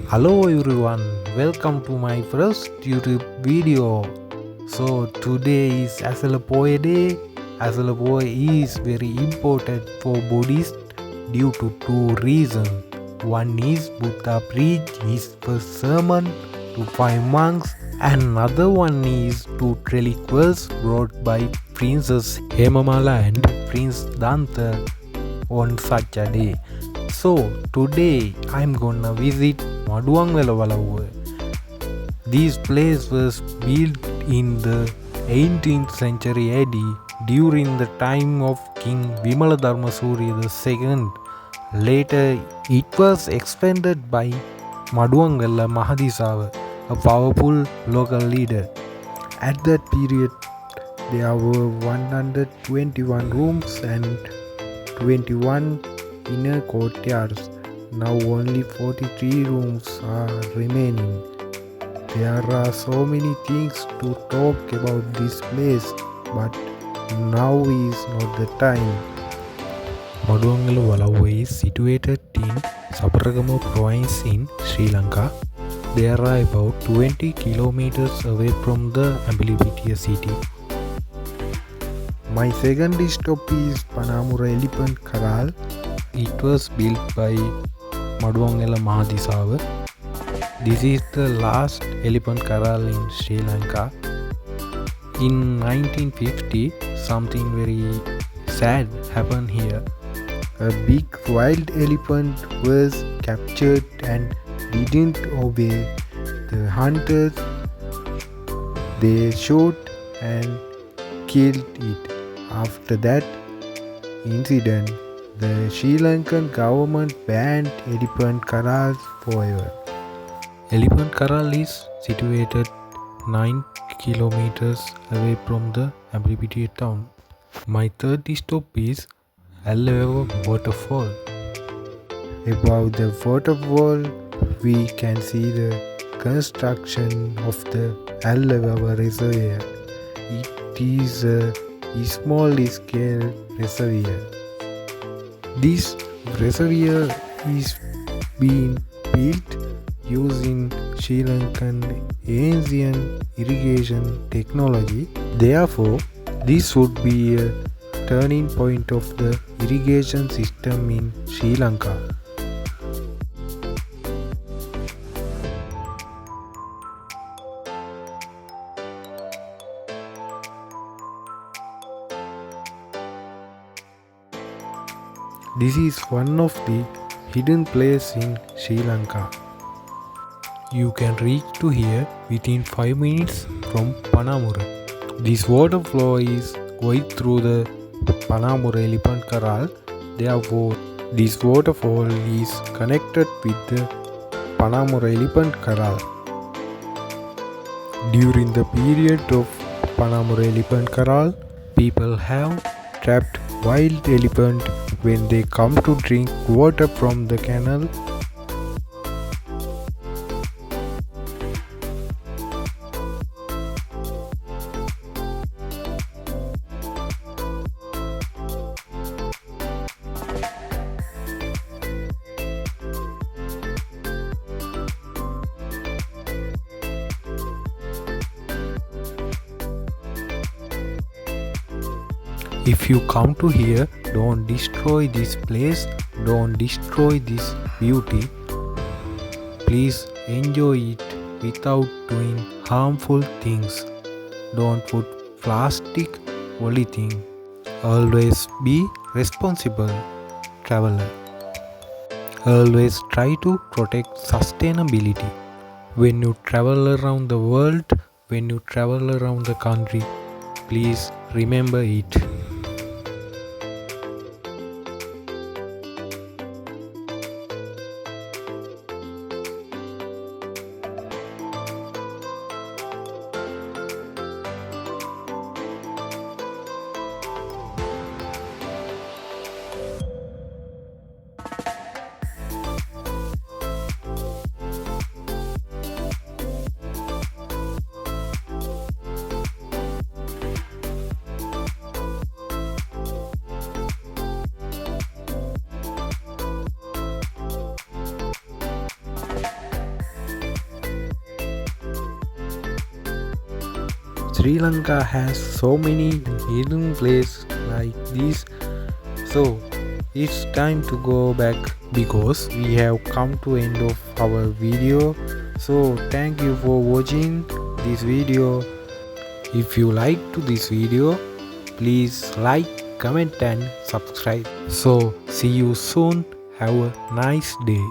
Hello everyone, welcome to my first YouTube video. So today is Asalapoy Day. Asalapoy is very important for Buddhists due to two reasons. One is Buddha preached his first sermon to 5 monks, and another one is two reliquaries brought by Princess Hemamala and Prince Danta on such a day. So today I'm gonna visit Maduwanwela. This place was built in the 18th century AD during the time of King Vimaladharma Surya II. Later it was expanded by Maduwanwela Mahadisawa, a powerful local leader. At that period there were 121 rooms and 21 inner courtyards. Now only 43 rooms are remaining. There are so many things to talk about this place, but now is not the time. Maduwanwela is situated in Sabaragama province in Sri Lanka. They are about 20 kilometers away from the Ambilipitiya city. My second stop is Panamura Elephant Karaal. It was built by Maduwanwela Mahadisawa. This is the last Elephant Karaal in Sri Lanka. In 1950, something very sad happened here. A big wild elephant was captured and didn't obey the hunters. They shot and killed it. After that incident, the Sri Lankan government banned Elephant Karaal forever. Elephant Karaal is situated 9 kilometers away from the Ambilipitiya town. My third stop is Elle Wewa Waterfall. Above the waterfall, we can see the construction of the Elle Wewa Reservoir. It is a small scale reservoir. This reservoir is being built using Sri Lankan ancient irrigation technology. Therefore, this would be a turning point of the irrigation system in Sri Lanka. This is one of the hidden places in Sri Lanka. You can reach to here within 5 minutes from Panamura. This water flow is going through the Panamura Elephant Karaal. Therefore, this waterfall is connected with the Panamura Elephant Karaal. During the period of Panamura Elephant Karaal, people have trapped wild elephant when they come to drink water from the canal. If you come to here, don't destroy this place, don't destroy this beauty. Please enjoy it without doing harmful things. Don't put plastic polythene. Always be responsible traveler. Always try to protect sustainability. When you travel around the world, when you travel around the country, please remember it. Sri Lanka has so many hidden places like this, so it's time to go back because we have come to end of our video. So thank you for watching this video. If you liked this video, please like, comment and subscribe. So see you soon. Have a nice day.